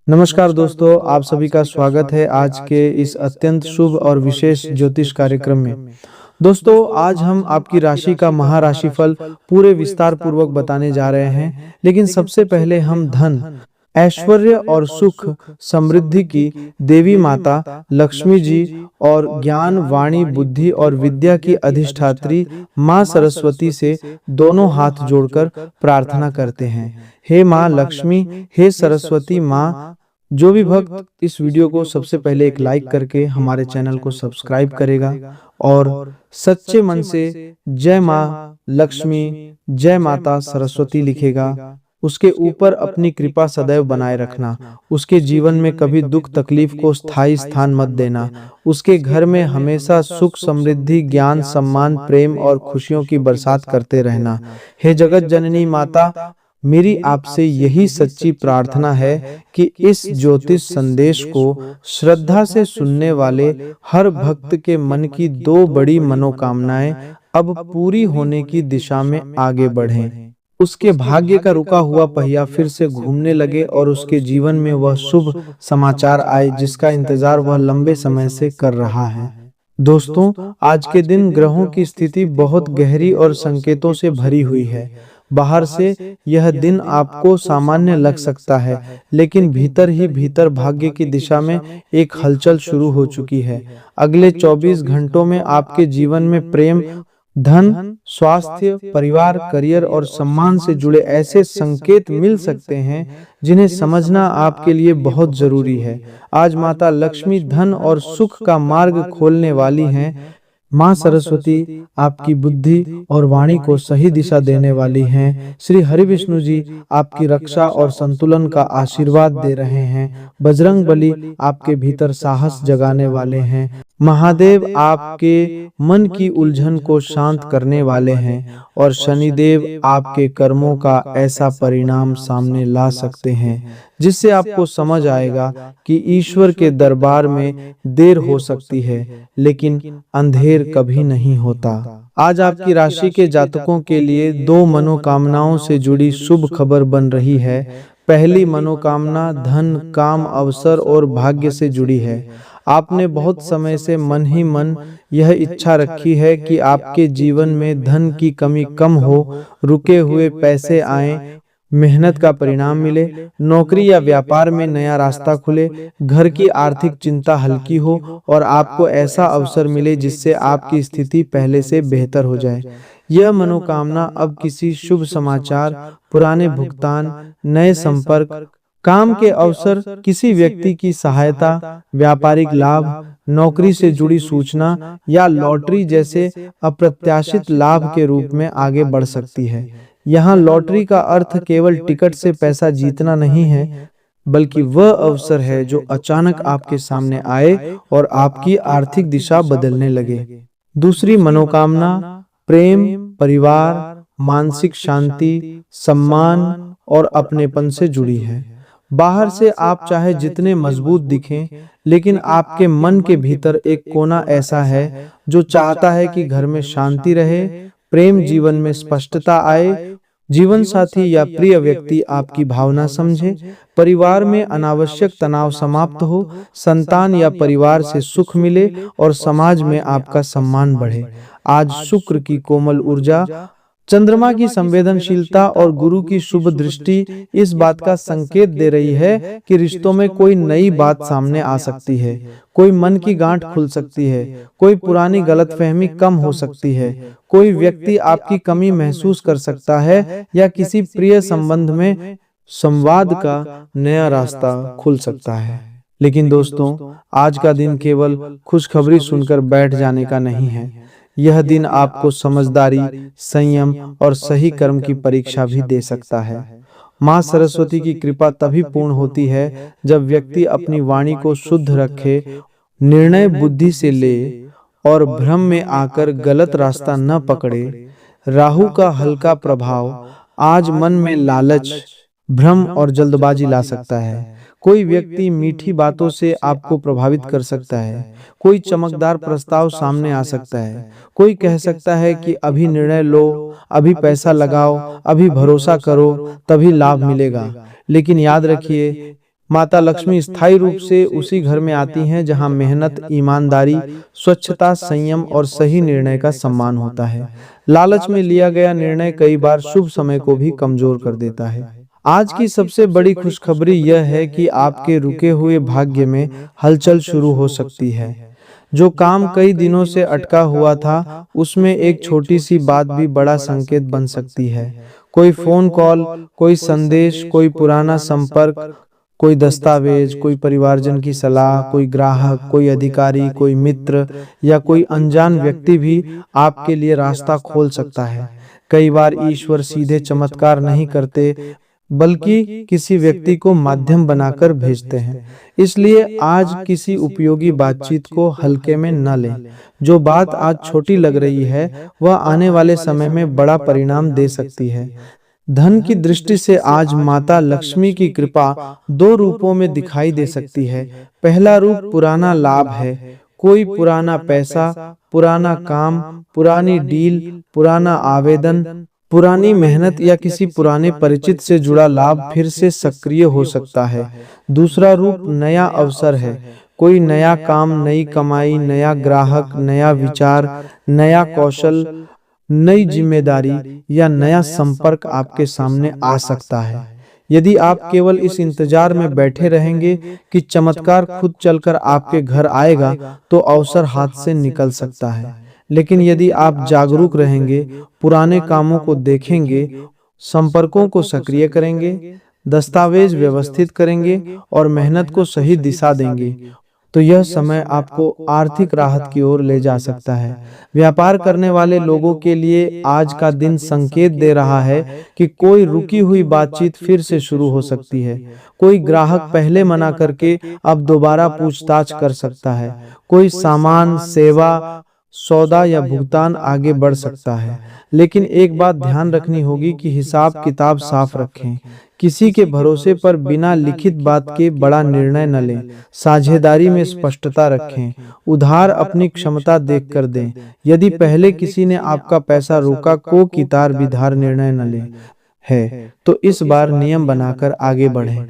नमस्कार दोस्तों, आप सभी का स्वागत है आज के इस अत्यंत शुभ और विशेष ज्योतिष कार्यक्रम में। दोस्तों, आज हम आपकी राशि का महाराशिफल पूरे विस्तार पूर्वक बताने जा रहे हैं। लेकिन सबसे पहले हम धन, ऐश्वर्य और सुख समृद्धि की देवी माता लक्ष्मी जी और ज्ञान, वाणी, बुद्धि और विद्या की अधिष्ठात्री माँ सरस्वती से दोनों हाथ जोड़कर प्रार्थना करते हैं। हे माँ लक्ष्मी, हे सरस्वती माँ। जो भी भक्त इस वीडियो को सबसे पहले एक लाइक करके हमारे चैनल को सब्सक्राइब करेगा और सच्चे मन से जय माँ लक्ष्मी, जय माता सरस्वती लिखेगा, उसके ऊपर अपनी कृपा सदैव बनाए रखना। उसके जीवन में कभी दुख तकलीफ को स्थायी स्थान मत देना। उसके घर में हमेशा सुख समृद्धि, ज्ञान, सम्मान, प्रेम और खुशियों की बरसात करते रहना। हे जगत जननी माता, मेरी आपसे यही सच्ची प्रार्थना है कि इस ज्योतिष संदेश को श्रद्धा से सुनने वाले हर भक्त के मन की दो बड़ी मनोकामनाएं अब पूरी होने की दिशा में आगे बढ़ें। उसके भाग्य का रुका हुआ पहिया फिर से घूमने लगे और उसके जीवन में वह शुभ समाचार आए जिसका इंतजार वह लंबे समय से कर रहा है। दोस्तों, आज के दिन ग्रहों की स्थिति बहुत गहरी और संकेतों से भरी हुई है। बाहर से यह दिन आपको सामान्य लग सकता है, लेकिन भीतर ही भीतर भाग्य की दिशा में एक हलचल शुरू हो चुकी है। अगले 24 घंटों में आपके जीवन में प्रेम, धन, स्वास्थ्य, परिवार, करियर और सम्मान से जुड़े ऐसे संकेत मिल सकते हैं जिन्हें समझना आपके लिए बहुत जरूरी है। आज माता लक्ष्मी धन और सुख का मार्ग खोलने वाली हैं। माँ सरस्वती आपकी बुद्धि और वाणी को सही दिशा देने वाली हैं। श्री हरि विष्णु जी आपकी रक्षा और संतुलन का आशीर्वाद दे रहे हैं। बजरंग बली आपके भीतर साहस जगाने वाले हैं। महादेव आपके मन की उलझन को शांत करने वाले हैं और शनिदेव आपके कर्मों का ऐसा परिणाम सामने ला सकते हैं जिससे आपको समझ आएगा कि ईश्वर के दरबार में देर हो सकती है, लेकिन अंधेर कभी नहीं होता। आज आपकी राशि के जातकों के लिए दो मनोकामनाओं से जुड़ी शुभ खबर बन रही है। पहली मनोकामना धन, काम, अवसर और भाग्य से जुड़ी है। आपने बहुत समय से मन ही मन यह इच्छा रखी है कि आपके जीवन में धन की कमी कम हो, रुके हुए पैसे आएं, मेहनत का परिणाम मिले, नौकरी या व्यापार में नया रास्ता खुले, घर की आर्थिक चिंता हल्की हो और आपको ऐसा अवसर मिले जिससे आपकी स्थिति पहले से बेहतर हो जाए। यह मनोकामना अब किसी शुभ समाचार, पुराने भुगतान, नए संपर्क, काम के अवसर, किसी व्यक्ति की सहायता, व्यापारिक लाभ, नौकरी से जुड़ी सूचना या लॉटरी जैसे अप्रत्याशित लाभ के रूप में आगे बढ़ सकती है। यहाँ लॉटरी का अर्थ केवल टिकट से पैसा जीतना नहीं है, बल्कि वह अवसर है जो अचानक आपके सामने आए और आपकी आर्थिक दिशा बदलने लगे। दूसरी मनोकामना प्रेम, परिवार, मानसिक शांति, सम्मान और अपनेपन से जुड़ी है। बाहर से आप चाहे जितने मजबूत दिखें, लेकिन आपके मन के भीतर एक कोना ऐसा है जो चाहता है कि घर में शांति रहे, प्रेम जीवन में स्पष्टता आए, जीवन साथी या प्रिय व्यक्ति आपकी भावना समझे, परिवार में अनावश्यक तनाव समाप्त हो, संतान या परिवार से सुख मिले और समाज में आपका सम्मान बढ़े। आज शुक्र की कोमल ऊर्जा, चंद्रमा की संवेदनशीलता और गुरु की शुभ दृष्टि इस बात का संकेत दे रही है कि रिश्तों में कोई नई बात सामने आ सकती है, कोई मन की गांठ खुल सकती है, कोई पुरानी गलतफहमी कम हो सकती है, कोई व्यक्ति आपकी कमी महसूस कर सकता है या किसी प्रिय संबंध में संवाद का नया रास्ता खुल सकता है। लेकिन दोस्तों, आज का दिन केवल खुशखबरी सुनकर बैठ जाने का नहीं है। यह दिन आपको समझदारी, संयम और सही कर्म की परीक्षा भी दे सकता है। माँ सरस्वती की कृपा तभी पूर्ण होती है जब व्यक्ति अपनी वाणी को शुद्ध रखे, निर्णय बुद्धि से ले और भ्रम में आकर गलत रास्ता न पकड़े। राहु का हल्का प्रभाव आज मन में लालच, भ्रम और जल्दबाजी ला सकता है। कोई व्यक्ति मीठी बातों से आपको प्रभावित कर सकता है, कोई चमकदार प्रस्ताव सामने आ सकता है, कोई कह सकता है कि अभी निर्णय लो, अभी पैसा लगाओ, अभी भरोसा करो, तभी लाभ मिलेगा। लेकिन याद रखिए, माता लक्ष्मी स्थायी रूप से उसी घर में आती हैं जहां मेहनत, ईमानदारी, स्वच्छता, संयम और सही निर्णय का सम्मान होता है। लालच में लिया गया निर्णय कई बार शुभ समय को भी कमजोर कर देता है। आज की सबसे बड़ी खुशखबरी यह है कि आपके रुके हुए भाग्य में हलचल शुरू हो सकती है। जो काम कई दिनों से अटका हुआ था, उसमें एक छोटी सी बात भी बड़ा संकेत बन सकती है। कोई फोन कॉल, कोई संदेश, कोई पुराना संपर्क, कोई दस्तावेज, कोई परिवारजन की सलाह, कोई ग्राहक, कोई अधिकारी, कोई मित्र या कोई अनजान व्यक्ति भी आपके लिए रास्ता खोल सकता है। कई बार ईश्वर सीधे चमत्कार नहीं करते, बल्कि किसी व्यक्ति को माध्यम बनाकर भेजते हैं। इसलिए आज किसी उपयोगी बातचीत को हल्के में न लें। जो बात आज छोटी लग रही है, वह आने वाले समय में बड़ा परिणाम दे सकती है। धन की दृष्टि से आज माता लक्ष्मी की कृपा दो रूपों में दिखाई दे सकती है। पहला रूप पुराना लाभ है। कोई पुराना पैसा, पुराना काम, पुरानी डील, पुराना आवेदन, पुरानी मेहनत या किसी पुराने परिचित से जुड़ा लाभ फिर से सक्रिय हो सकता है। दूसरा रूप नया अवसर है। कोई नया काम, नई कमाई, नया ग्राहक, नया विचार, नया कौशल, नई जिम्मेदारी या नया संपर्क आपके सामने आ सकता है। यदि आप केवल इस इंतजार में बैठे रहेंगे कि चमत्कार खुद चलकर आपके घर आएगा, तो अवसर हाथ से निकल सकता है। लेकिन यदि आप जागरूक रहेंगे, पुराने कामों को देखेंगे, संपर्कों को सक्रिय करेंगे, दस्तावेज व्यवस्थित करेंगे और मेहनत को सही दिशा देंगे, तो यह समय आपको आर्थिक राहत की ओर ले जा सकता है। व्यापार करने वाले लोगों के लिए आज का दिन संकेत दे रहा है कि कोई रुकी हुई बातचीत फिर से शुरू हो सकती है। कोई ग्राहक पहले मना करके अब दोबारा पूछताछ कर सकता है। कोई सामान, सेवा, सौदा या भुगतान आगे बढ़ सकता है। लेकिन एक बात ध्यान रखनी होगी कि हिसाब किताब साफ रखें। किसी के भरोसे पर बिना लिखित बात के बड़ा निर्णय न लें। साझेदारी में स्पष्टता रखें। उधार अपनी क्षमता देखकर दें। यदि पहले किसी ने आपका पैसा रोका, को कितार बिधार निर्णय न लें है, तो इस बार नियम बनाकर आगे बढ़ें।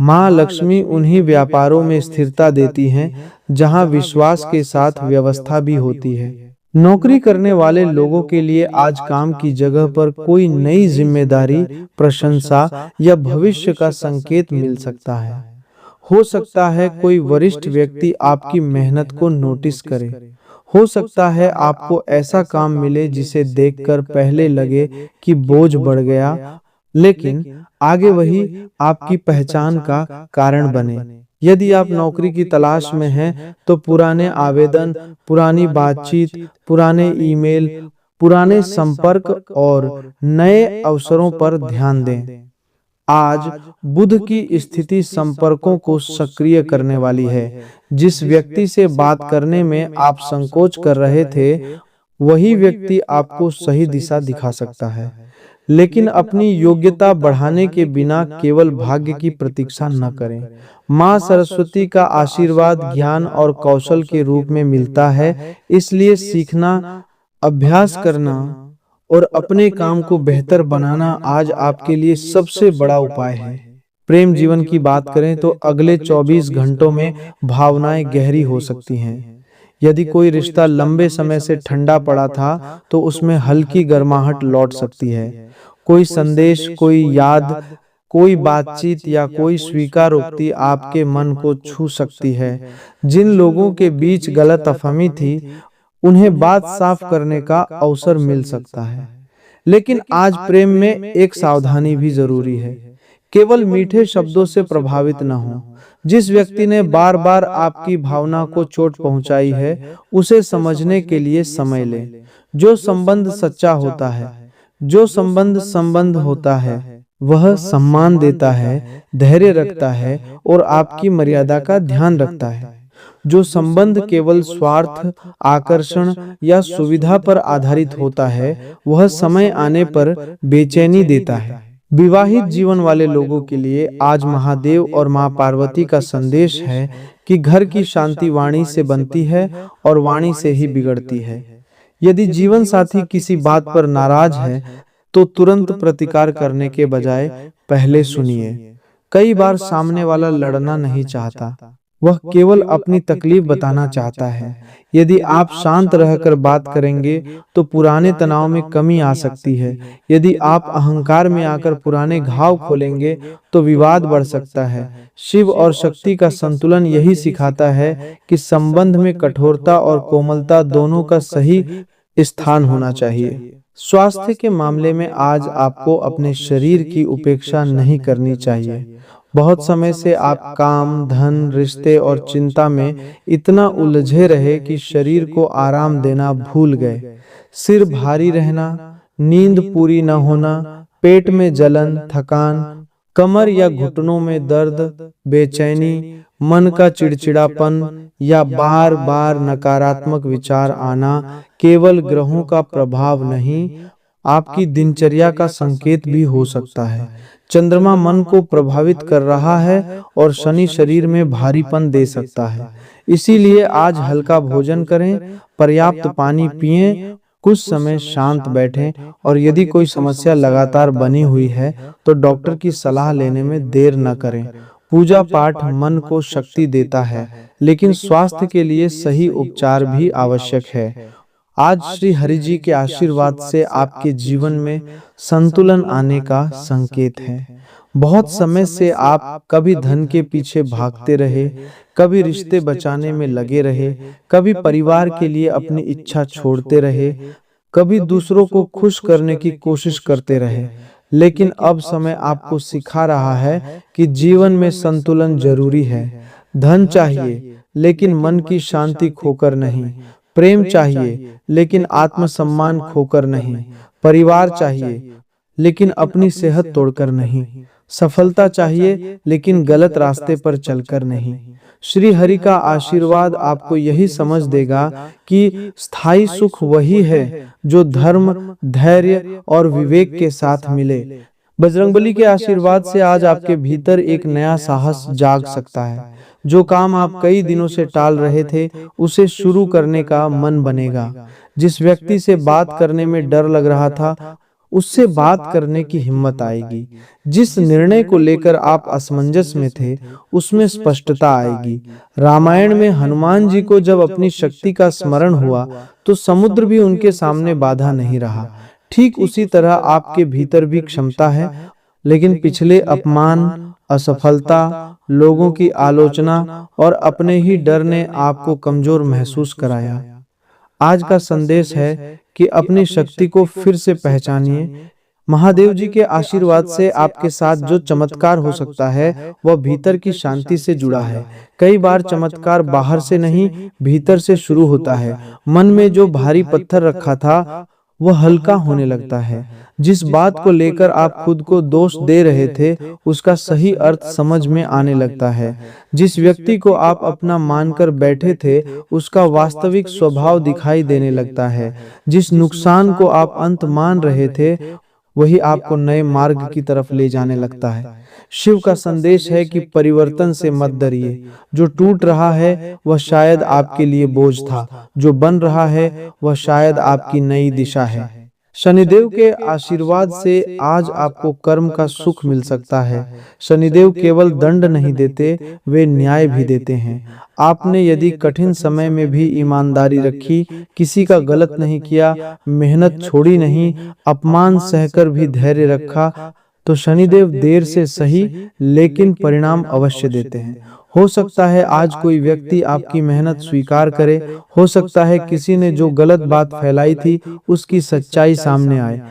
माँ लक्ष्मी उन्हीं व्यापारों में स्थिरता देती हैं जहां विश्वास के साथ व्यवस्था भी होती है। नौकरी करने वाले लोगों के लिए आज काम की जगह पर कोई नई जिम्मेदारी, प्रशंसा या भविष्य का संकेत मिल सकता है। हो सकता है कोई वरिष्ठ व्यक्ति आपकी मेहनत को नोटिस करे। हो सकता है आपको ऐसा काम मिले जिसे देखकर पहले लगे कि बोझ बढ़ गया, लेकिन आगे वही आपकी पहचान का कारण बने। यदि आप नौकरी की तलाश में हैं, तो पुराने आवेदन, पुरानी बातचीत, पुराने ईमेल, पुराने संपर्क और नए अवसरों पर ध्यान दें। आज बुध की स्थिति संपर्कों को सक्रिय करने वाली है। जिस व्यक्ति से बात करने में आप संकोच कर रहे थे, वही व्यक्ति आपको सही दिशा दिखा सकता है। लेकिन अपनी योग्यता बढ़ाने के बिना केवल भाग्य की प्रतीक्षा न करें। माँ सरस्वती का आशीर्वाद ज्ञान और कौशल के रूप में मिलता है, इसलिए सीखना, अभ्यास करना और अपने काम को बेहतर बनाना आज आपके लिए सबसे बड़ा उपाय है। प्रेम जीवन की बात करें तो अगले 24 घंटों में भावनाएं गहरी हो सकती हैं। यदि कोई रिश्ता लंबे समय से ठंडा पड़ा था, तो उसमें हल्की गर्माहट लौट सकती है। कोई संदेश, कोई याद, कोई बातचीत या कोई स्वीकारोक्ति आपके मन को छू सकती है। जिन लोगों के बीच गलतफहमी थी, उन्हें बात साफ करने का अवसर मिल सकता है। लेकिन आज प्रेम में एक सावधानी भी जरूरी है। केवल मीठे शब्दों से प्रभावित न हो। जिस व्यक्ति ने बार बार आपकी भावना को चोट पहुंचाई है, उसे समझने के लिए समय लें। जो संबंध सच्चा होता है, जो संबंध होता है, वह सम्मान देता है, धैर्य रखता है और आपकी मर्यादा का ध्यान रखता है। जो संबंध केवल स्वार्थ, आकर्षण या सुविधा पर आधारित होता है, वह समय आने पर बेचैनी देता है। विवाहित जीवन वाले लोगों के लिए आज महादेव और मां पार्वती का संदेश है कि घर की शांति वाणी से बनती है और वाणी से ही बिगड़ती है। यदि जीवन साथी किसी बात पर नाराज है, तो तुरंत प्रतिकार करने के बजाय पहले सुनिए। कई बार सामने वाला लड़ना नहीं चाहता, वह केवल अपनी तकलीफ बताना चाहता है। यदि आप शांत रहकर बात करेंगे तो पुराने तनाव में कमी आ सकती है। यदि आप अहंकार में आकर पुराने घाव खोलेंगे तो विवाद बढ़ सकता है। शिव और शक्ति का संतुलन यही सिखाता है कि संबंध में कठोरता और कोमलता दोनों का सही स्थान होना चाहिए। स्वास्थ्य के मामले में आज आपको अपने शरीर की उपेक्षा नहीं करनी चाहिए। बहुत समय से आप काम, धन, रिश्ते और चिंता में इतना उलझे रहे कि शरीर को आराम देना भूल गए। सिर भारी रहना, नींद पूरी न होना, पेट में जलन, थकान, कमर या घुटनों में दर्द, बेचैनी, मन का चिड़चिड़ापन या बार बार नकारात्मक विचार आना केवल ग्रहों का प्रभाव नहीं, आपकी दिनचर्या का संकेत भी हो सकता है। चंद्रमा मन को प्रभावित कर रहा है और शनि शरीर में भारीपन दे सकता है। इसीलिए आज हल्का भोजन करें, पर्याप्त पानी पिएं, कुछ समय शांत बैठें और यदि कोई समस्या लगातार बनी हुई है तो डॉक्टर की सलाह लेने में देर न करें। पूजा पाठ मन को शक्ति देता है, लेकिन स्वास्थ्य के लिए सही उपचार भी आवश्यक है। आज श्री हरि जी के आशीर्वाद से आपके जीवन में संतुलन आने का संकेत है। बहुत समय से आप कभी धन के पीछे भागते रहे, कभी रिश्ते बचाने में लगे रहे, कभी परिवार के लिए अपनी इच्छा छोड़ते रहे, कभी दूसरों को खुश करने की कोशिश करते रहे। लेकिन अब समय आपको सिखा रहा है कि जीवन में संतुलन जरूरी है। धन चाहिए लेकिन मन की शांति खोकर नहीं, प्रेम चाहिए लेकिन आत्मसम्मान खोकर नहीं, परिवार चाहिए लेकिन अपनी सेहत तोड़कर नहीं, सफलता चाहिए लेकिन गलत रास्ते पर चलकर नहीं। श्री हरि का आशीर्वाद आपको यही समझ देगा कि स्थायी सुख वही है जो धर्म, धैर्य और विवेक के साथ मिले। बजरंगबली के आशीर्वाद से आज आपके भीतर एक नया साहस जाग सकता है। जो काम आप कई दिनों से टाल रहे थे, उसे शुरू करने का मन बनेगा। जिस व्यक्ति से बात करने में डर लग रहा था, उससे बात करने की हिम्मत आएगी। जिस निर्णय को लेकर आप असमंजस में थे, उसमें स्पष्टता आएगी। रामायण में हनुमान जी को जब अपनी शक्ति का स्मरण हुआ, तो समुद्र भी उनके सामने बाधा नहीं रहा। ठीक उसी तरह आपके भीतर भी क्षमता है, लेकिन पिछले अपमान, असफलता, लोगों की आलोचना और अपने ही डर ने आपको कमजोर महसूस कराया। आज का संदेश है कि अपनी शक्ति को फिर से पहचानिए। महादेव जी के आशीर्वाद से आपके साथ जो चमत्कार हो सकता है, वह भीतर की शांति से जुड़ा है। कई बार चमत्कार बाहर से नहीं, भीतर से शुरू होता है। मन में जो भारी पत्थर रखा था, वह हल्का होने लगता है। जिस बात को लेकर आप खुद को दोष दे रहे थे, उसका सही अर्थ समझ में आने लगता है। जिस व्यक्ति को आप अपना मानकर बैठे थे, उसका वास्तविक स्वभाव दिखाई देने लगता है। जिस नुकसान को आप अंत मान रहे थे, वही आपको नए मार्ग की तरफ ले जाने लगता है। शिव का संदेश है कि परिवर्तन से मत डरिए। जो टूट रहा है वह शायद आपके लिए बोझ था, जो बन रहा है वह शायद आपकी नई दिशा है। शनिदेव के आशीर्वाद से आज आपको कर्म का सुख मिल सकता है। शनिदेव केवल दंड नहीं देते, वे न्याय भी देते हैं। आपने यदि कठिन समय में भी ईमानदारी रखी, किसी का गलत नहीं किया, मेहनत छोड़ी नहीं, अपमान सहकर भी धैर्य रखा, तो शनिदेव देर से सही लेकिन परिणाम अवश्य देते हैं। हो सकता है आज कोई व्यक्ति आपकी मेहनत स्वीकार करे, हो सकता है किसी ने जो गलत बात फैलाई थी उसकी सच्चाई सामने आए,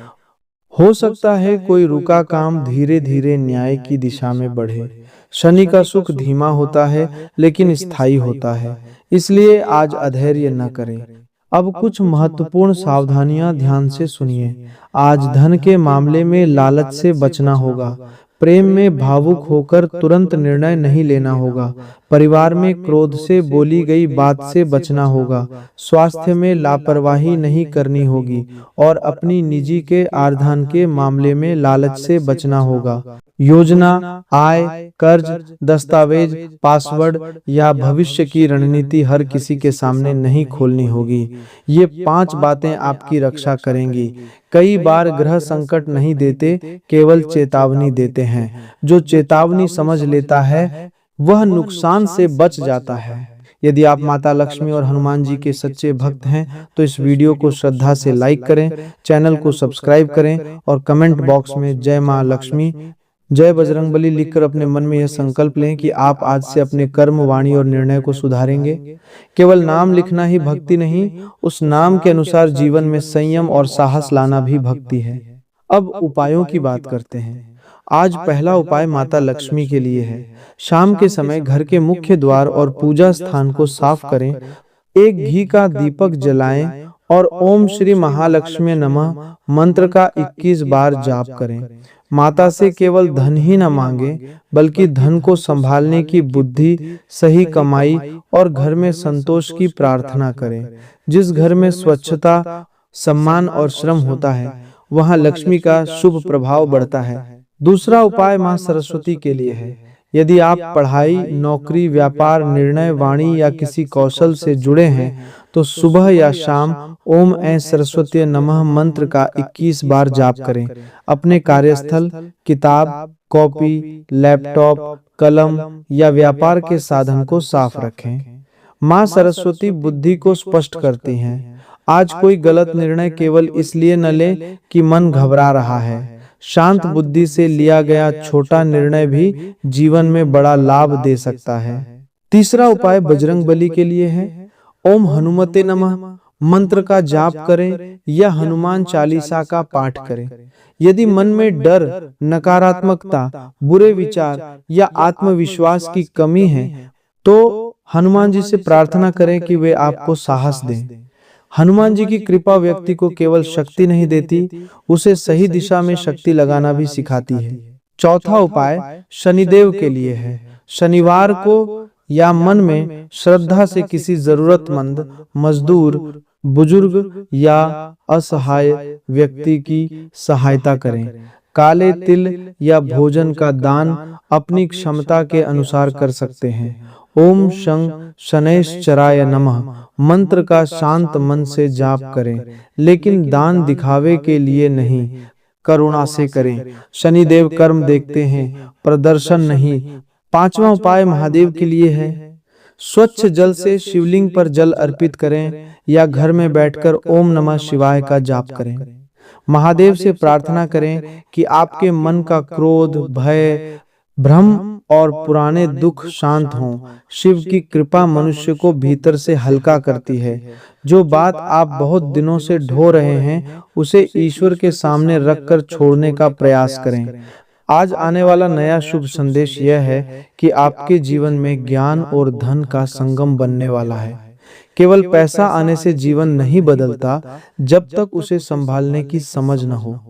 हो सकता है कोई रुका काम धीरे धीरे न्याय की दिशा में बढ़े। शनि का सुख धीमा होता है लेकिन स्थायी होता है, इसलिए आज अधैर्य न करें। अब कुछ महत्वपूर्ण सावधानियां ध्यान से सुनिए। आज धन के मामले में लालच से बचना होगा। प्रेम में भावुक होकर तुरंत निर्णय नहीं लेना होगा। परिवार में क्रोध से बोली गई बात से बचना होगा। स्वास्थ्य में लापरवाही नहीं करनी होगी और अपनी निजी के आर्धन के मामले में लालच से बचना होगा। योजना, आय, कर्ज, दस्तावेज, पासवर्ड या भविष्य की रणनीति हर किसी के सामने नहीं खोलनी होगी। ये 5 बातें आपकी रक्षा करेंगी। कई बार ग्रह संकट नहीं देते, केवल चेतावनी देते हैं। जो चेतावनी समझ लेता है वह नुकसान से बच जाता है। यदि आप माता लक्ष्मी और हनुमान जी के सच्चे भक्त हैं तो इस वीडियो को श्रद्धा से लाइक करें, चैनल को सब्सक्राइब करें और कमेंट बॉक्स में जय मां लक्ष्मी, जय बजरंगबली लिखकर अपने मन में यह संकल्प लें कि आप आज से अपने कर्म, वाणी और निर्णय को सुधारेंगे। केवल नाम लिखना ही भक्ति नहीं, उस नाम के अनुसार जीवन में संयम और साहस लाना भी भक्ति है। अब उपायों की बात करते हैं। आज पहला उपाय माता लक्ष्मी के लिए है। शाम के समय घर के मुख्य द्वार और पूजा स्थान को साफ करें, एक घी का दीपक जलाएं और ओम श्री महालक्ष्मी नमः मंत्र का 21 बार जाप करें। माता से केवल धन ही न मांगे, बल्कि धन को संभालने की बुद्धि, सही कमाई और घर में संतोष की प्रार्थना करें। जिस घर में स्वच्छता, सम्मान और श्रम होता है, वहां लक्ष्मी का शुभ प्रभाव बढ़ता है। दूसरा उपाय मां सरस्वती के लिए है। यदि आप पढ़ाई, नौकरी, व्यापार, निर्णय, वाणी या किसी कौशल से जुड़े हैं तो सुबह या शाम ओम ऐं सरस्वती नमः मंत्र का 21 बार जाप करें। अपने कार्यस्थल, किताब, कॉपी, लैपटॉप, कलम या व्यापार के साधन को साफ रखें। मां सरस्वती बुद्धि को स्पष्ट करती हैं। आज कोई गलत निर्णय केवल इसलिए न ले कि मन घबरा रहा है। शांत बुद्धि से लिया गया छोटा निर्णय भी जीवन में बड़ा लाभ दे सकता है। तीसरा उपाय बजरंगबली के लिए है। ओम हनुमते नमः मंत्र का जाप करें या हनुमान चालीसा का पाठ करें। यदि मन में डर, नकारात्मकता, बुरे विचार या आत्मविश्वास की कमी है तो हनुमान जी से प्रार्थना करें कि वे आपको साहस दें। हनुमान जी की कृपा व्यक्ति को केवल शक्ति नहीं देती, उसे सही दिशा में शक्ति लगाना भी सिखाती है। चौथा उपाय शनिदेव के लिए है। शनिवार को या मन में श्रद्धा से किसी जरूरतमंद, मजदूर, बुजुर्ग या असहाय व्यक्ति की सहायता करें। काले तिल या भोजन का दान अपनी क्षमता के अनुसार कर सकते हैं। ओम शं शनैश्चराय नमः मंत्र का शांत मन से जाप करें, लेकिन दान दिखावे के लिए नहीं, करुणा से करें। शनिदेव कर्म देखते हैं, प्रदर्शन नहीं। पांचवा उपाय महादेव के लिए है। स्वच्छ जल से शिवलिंग पर जल अर्पित करें या घर में बैठकर ओम नमः शिवाय का जाप करें। महादेव से प्रार्थना करें कि आपके मन का क्रोध, भय, भ्रम और पुराने दुख शांत हों। शिव की कृपा मनुष्य को भीतर से हल्का करती है। जो बात आप बहुत दिनों से ढो रहे हैं, उसे ईश्वर के सामने रखकर छोड़ने का प्रयास करें। आज आने वाला नया शुभ संदेश यह है कि आपके जीवन में ज्ञान और धन का संगम बनने वाला है। केवल पैसा आने से जीवन नहीं बदलता जब तक उसे संभालने की समझ न हो।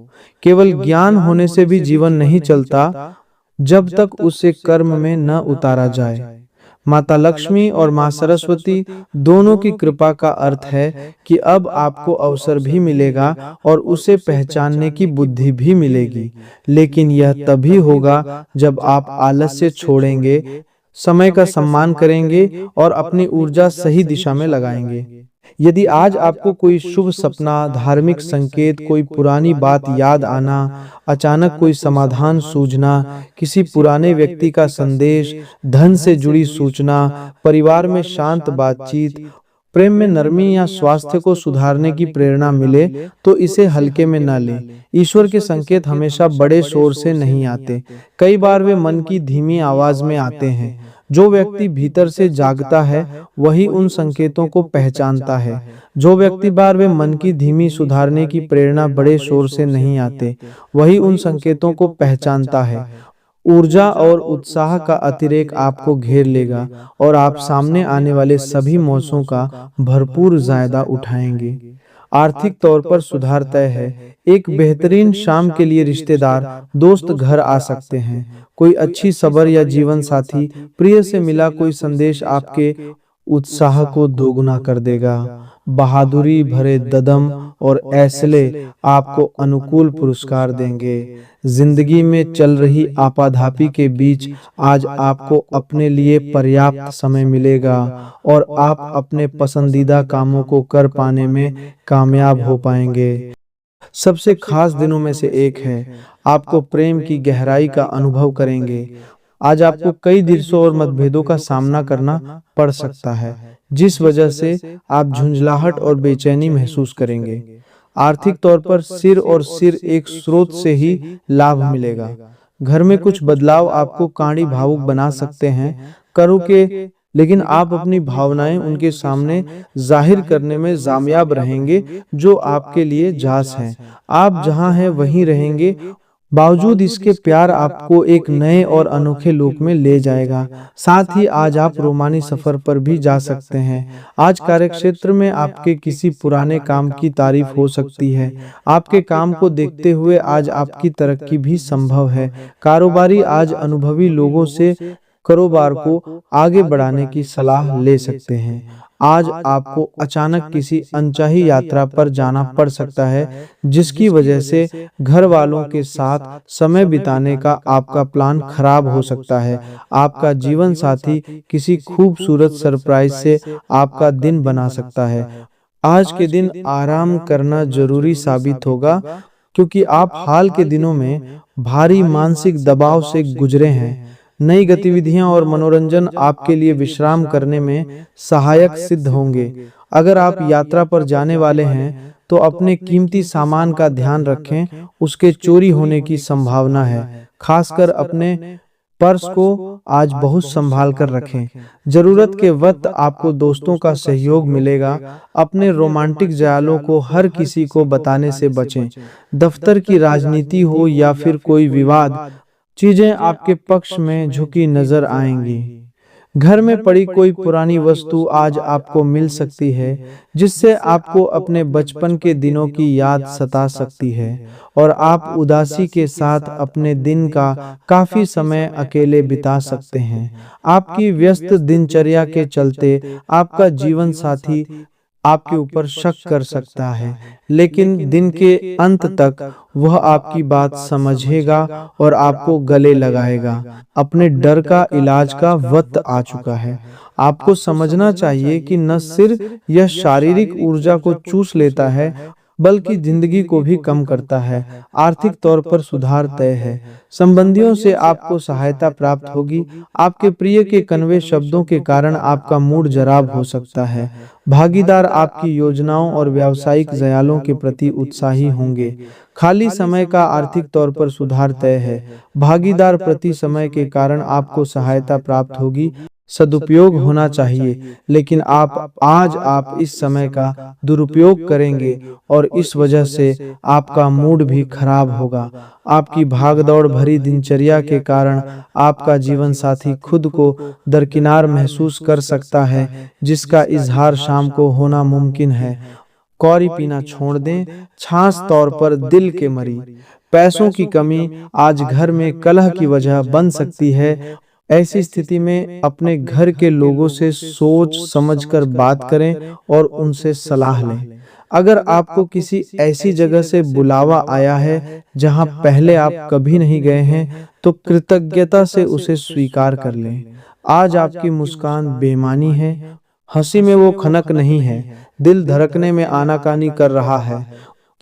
केवल ज्ञान होने से भी जीवन नहीं चलता जब तक उसे कर्म में न उतारा जाए। माता लक्ष्मी और मां सरस्वती दोनों की कृपा का अर्थ है कि अब आपको अवसर भी मिलेगा और उसे पहचानने की बुद्धि भी मिलेगी। लेकिन यह तभी होगा जब आप आलस्य छोड़ेंगे, समय का सम्मान करेंगे और अपनी ऊर्जा सही दिशा में लगाएंगे। यदि आज आपको कोई शुभ सपना, धार्मिक संकेत, कोई पुरानी बात याद आना, अचानक कोई समाधान सूझना, किसी पुराने व्यक्ति का संदेश, धन से जुड़ी सूचना, परिवार में शांत बातचीत, प्रेम में नरमी या स्वास्थ्य को सुधारने की प्रेरणा मिले तो इसे हल्के में न लें। ईश्वर के संकेत हमेशा बड़े शोर से नहीं आते, कई बार वे मन की धीमी आवाज में आते हैं। जो व्यक्ति भीतर से जागता है वही उन संकेतों को पहचानता है। जो व्यक्ति बार वे मन की धीमी सुधारने की प्रेरणा बड़े शोर से नहीं आते, वही उन संकेतों को पहचानता है। ऊर्जा और उत्साह का अतिरेक आपको घेर लेगा और आप सामने आने वाले सभी मौसमों का भरपूर जायदा उठाएंगे। आर्थिक तौर पर सुधार तय है। एक बेहतरीन शाम के लिए रिश्तेदार, दोस्त घर आ सकते हैं। कोई अच्छी खबर या जीवन साथी, प्रिय से मिला कोई संदेश आपके उत्साह को दोगुना कर देगा। बहादुरी भरे ददम और ऐसले आपको अनुकूल पुरस्कार देंगे। जिंदगी में चल रही आपाधापी के बीच आज आपको अपने लिए पर्याप्त समय मिलेगा और आप अपने पसंदीदा कामों को कर पाने में कामयाब हो पाएंगे। सबसे खास दिनों में से एक है। आपको प्रेम की गहराई का अनुभव करेंगे। आज आपको कई दिवसों और मतभेदों का सामना करना पड़ सकता है, जिस वजह से आप झुंझलाहट और बेचैनी महसूस करेंगे। आर्थिक तौर पर सिर एक स्रोत से ही लाभ मिलेगा। घर में कुछ बदलाव आपको कांडी भावुक बना सकते हैं, करो के लेकिन आप अपनी भावनाएं उनके सामने जाहिर करने में कामयाब रहेंगे, जो आपके लिए जास है। आप जहां हैं वहीं रहेंगे। बावजूद इसके प्यार आपको एक नए और अनोखे लोक में ले जाएगा। साथ ही आज आप रोमानी सफर पर भी जा सकते हैं। आज कार्यक्षेत्र में आपके किसी पुराने काम की तारीफ हो सकती है। आपके काम को देखते हुए आज आपकी तरक्की भी संभव है। कारोबारी आज अनुभवी लोगों से कारोबार को आगे बढ़ाने की सलाह ले सकते हैं। आज आपको अचानक किसी अनचाही यात्रा पर जाना पड़ सकता है, जिसकी वजह से घर वालों के साथ समय बिताने का आपका प्लान खराब हो सकता है। आपका जीवन साथी किसी खूबसूरत सरप्राइज से आपका दिन बना सकता है। आज के दिन आराम करना जरूरी साबित होगा, क्योंकि आप हाल के दिनों में भारी मानसिक दबाव से गुजरे हैं। नई गतिविधियां और मनोरंजन आपके लिए विश्राम करने में सहायक सिद्ध होंगे। अगर आप यात्रा पर जाने वाले हैं तो अपने कीमती सामान का ध्यान रखें, उसके चोरी होने की संभावना है। खासकर अपने पर्स को आज बहुत संभाल कर रखें। जरूरत के वक्त आपको दोस्तों का सहयोग मिलेगा। अपने रोमांटिक ख्यालों को हर किसी को बताने से बचें। दफ्तर की राजनीति हो या फिर कोई विवाद, चीजें आपके पक्ष में झुकी नजर आएंगी। घर में पड़ी कोई पुरानी वस्तु आज आपको मिल सकती है, जिससे आपको अपने बचपन के दिनों की याद सता सकती है और आप उदासी के साथ अपने दिन का काफी समय अकेले बिता सकते हैं। आपकी व्यस्त दिनचर्या के चलते आपका जीवन साथी आपके ऊपर शक कर सकता है, लेकिन दिन के अंत तक वह आपकी बात समझेगा और आपको गले लगाएगा। अपने डर का इलाज का वक्त आ चुका है। आपको समझना चाहिए कि न सिर्फ यह शारीरिक ऊर्जा को चूस लेता है, बल्कि जिंदगी को भी कम करता है। आर्थिक तौर पर सुधार तय है। संबंधियों से आपको सहायता प्राप्त होगी। आपके प्रिय के कनवे शब्दों के कारण आपका मूड जराब हो सकता है। भागीदार आपकी योजनाओं और व्यावसायिक ज़यालों के प्रति उत्साही होंगे। खाली समय का आर्थिक तौर पर सुधार तय है। भागीदार प्रति समय के कारण आपको सहायता प्राप्त होगी। सदुपयोग होना चाहिए, लेकिन आप इस समय का दुरुपयोग करेंगे और इस वजह से आपका मूड भी खराब होगा। आपकी भागदौड़ भरी दिनचर्या के कारण आपका जीवन साथी खुद को दरकिनार महसूस कर सकता है, जिसका इजहार शाम को होना मुमकिन है। कौड़ी पीना छोड़ दें। खास तौर पर दिल के मरीज। पैसों की कमी आज घर में कलह की वजह बन सकती है। ऐसी स्थिति में अपने घर के लोगों से सोच समझकर बात करें और उनसे सलाह लें। अगर आपको किसी ऐसी जगह से बुलावा आया है जहां पहले आप कभी नहीं गए हैं, तो कृतज्ञता से उसे स्वीकार कर लें। आज आपकी मुस्कान बेमानी है। हंसी में वो खनक नहीं है। दिल धड़कने में आनाकानी कर रहा है,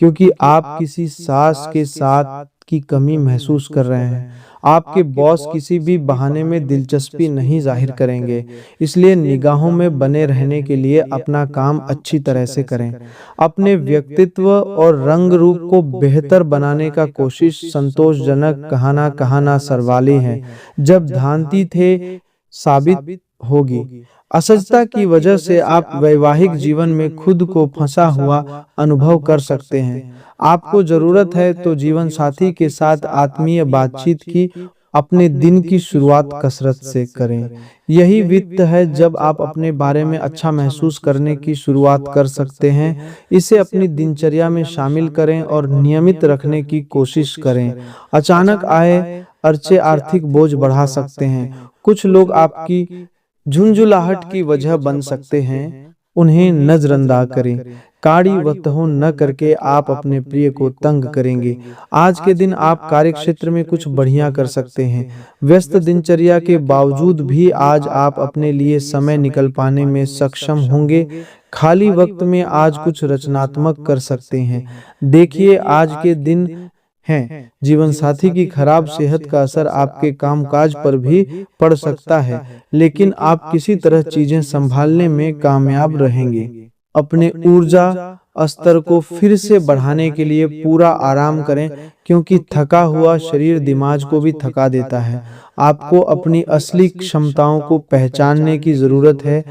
क्योंकि आप किसी सास के साथ की कमी महसूस कर रहे हैं। आपके बॉस किसी भी बहाने में दिलचस्पी नहीं जाहिर करेंगे, इसलिए निगाहों में बने रहने के लिए अपना काम अच्छी तरह से करें। अपने व्यक्तित्व और रंग रूप को बेहतर बनाने का कोशिश संतोषजनक कहाना सरवाली है, जब धांती थे साबित होगी। असजता की वजह से आप वैवाहिक जीवन में खुद को फंसा हुआ अनुभव कर सकते हैं। आपको जरूरत है तो जीवन साथी के साथ आत्मीय बातचीत की। अपने दिन की शुरुआत कसरत से करें। यही वित्त है जब आप अपने बारे में अच्छा महसूस करने की शुरुआत कर सकते हैं। इसे अपनी दिनचर्या में शामिल करें और नियमित रखने की कोशिश करें। अचानक आए खर्चे आर्थिक बोझ बढ़ा सकते हैं। कुछ लोग आपकी झुंझुलाहट की वजह बन सकते हैं। उन्हें नजरअंदाज करें। काड़ी वतहो न करके आप अपने प्रिय को तंग करेंगे। आज के दिन आप कार्यक्षेत्र में कुछ बढ़िया कर सकते हैं। व्यस्त दिनचर्या के बावजूद भी आज आप अपने लिए समय निकल पाने में सक्षम होंगे। खाली वक्त में आज कुछ रचनात्मक कर सकते हैं। देखिए, आज के दिन हैं। जीवन साथी की खराब सेहत का असर आपके कामकाज पर भी पड़ सकता है, लेकिन आप किसी तरह चीजें संभालने में कामयाब रहेंगे। अपने ऊर्जा स्तर को फिर से बढ़ाने के लिए पूरा आराम करें, क्योंकि थका हुआ शरीर दिमाग को भी थका देता है। आपको अपनी असली क्षमताओं को पहचानने की जरूरत है,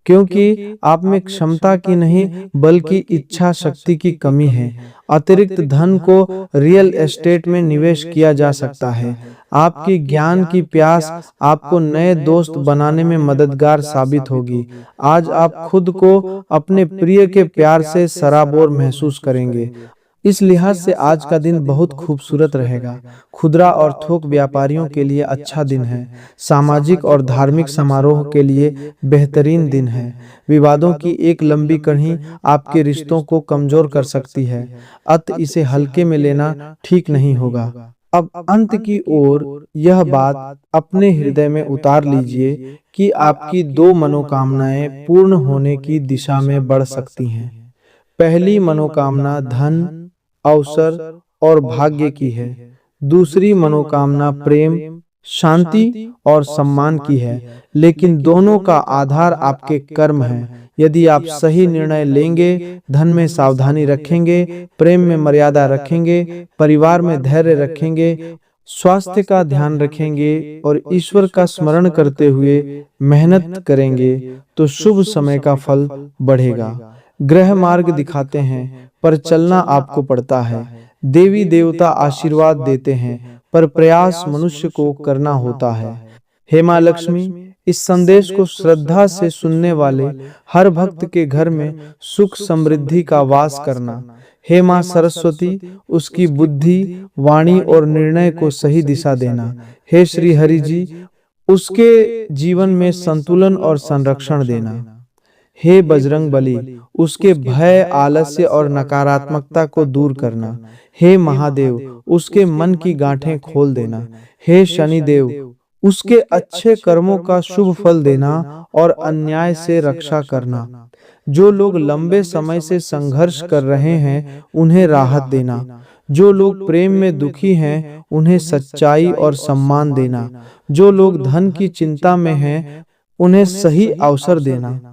क्योंकि आप में क्षमता की नहीं बल्कि इच्छा शक्ति की कमी है। अतिरिक्त धन को रियल एस्टेट में निवेश किया जा सकता है। आपकी ज्ञान की प्यास आपको नए दोस्त बनाने में मददगार साबित होगी। आज आप खुद को अपने प्रिय के प्यार से सराबोर महसूस करेंगे। इस लिहाज से आज का दिन बहुत खूबसूरत रहेगा। खुदरा और थोक व्यापारियों के लिए अच्छा दिन है। सामाजिक और धार्मिक समारोह के लिए बेहतरीन दिन है। विवादों की एक लंबी कड़ी आपके रिश्तों को कमजोर कर सकती है, अतः इसे हल्के में लेना ठीक नहीं होगा। अब अंत की ओर यह बात अपने हृदय में उतार लीजिए कि आपकी दो मनोकामनाएं पूर्ण होने की दिशा में बढ़ सकती हैं। पहली मनोकामना धन, अवसर और भाग्य की है। दूसरी मनोकामना प्रेम, शांति और सम्मान की है। लेकिन दोनों का आधार आपके कर्म है। यदि आप सही निर्णय लेंगे, धन में सावधानी रखेंगे, प्रेम में मर्यादा रखेंगे, परिवार में धैर्य रखेंगे, स्वास्थ्य का ध्यान रखेंगे और ईश्वर का स्मरण करते हुए मेहनत करेंगे, तो शुभ समय का फल बढ़ेगा। ग्रह मार्ग दिखाते हैं, पर चलना आपको पड़ता है। देवी देवता आशीर्वाद देते हैं, पर प्रयास मनुष्य को करना होता है। हे मां लक्ष्मी, इस संदेश को श्रद्धा से सुनने वाले हर भक्त के घर में सुख समृद्धि का वास करना। हे मां सरस्वती, उसकी बुद्धि, वाणी और निर्णय को सही दिशा देना। हे श्री हरि जी, उसके जीवन में संतुलन और संरक्षण देना। हे बजरंग बली, उसके भय, आलस्य और नकारात्मकता को दूर करना। हे महादेव, उसके मन की गांठें खोल देना। हे शनिदेव, उसके अच्छे कर्मों का शुभ फल देना और अन्याय से रक्षा करना। जो लोग लंबे समय से संघर्ष कर रहे हैं, उन्हें राहत देना। जो लोग प्रेम में दुखी हैं, उन्हें सच्चाई और सम्मान देना। जो लोग धन की चिंता में हैं, उन्हें सही अवसर देना।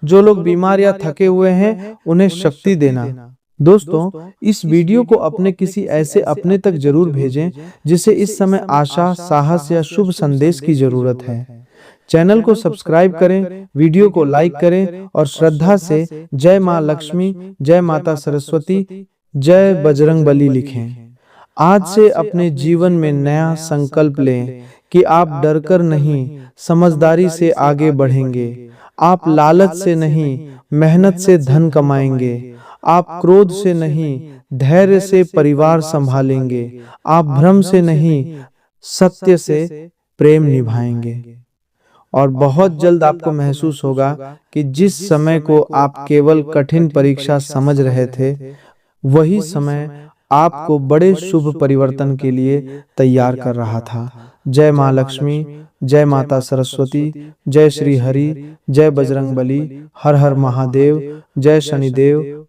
जो लोग बीमार या थके हुए हैं, उन्हें शक्ति देना। दोस्तों, इस वीडियो को अपने किसी ऐसे अपने तक जरूर भेजें जिसे इस समय आशा, साहस या शुभ संदेश की जरूरत है। चैनल को सब्सक्राइब करें, वीडियो को लाइक करें और श्रद्धा से जय मां लक्ष्मी, जय माता सरस्वती, जय बजरंग बली लिखें। आज से अपने जीवन में नया संकल्प लें कि आप डरकर नहीं, समझदारी से आगे बढ़ेंगे। आप लालच से नहीं, मेहनत से धन कमाएंगे। आप क्रोध से नहीं, धैर्य से परिवार संभालेंगे। आप भ्रम से नहीं, सत्य से प्रेम निभाएंगे। और बहुत जल्द आपको महसूस होगा कि जिस समय को आप केवल कठिन परीक्षा समझ रहे थे, वही समय आपको बड़े शुभ परिवर्तन के लिए तैयार कर रहा था। जय मां लक्ष्मी, जय माता सरस्वती, जय श्री हरि, जय बजरंग बली, हर हर महादेव, जय शनिदेव,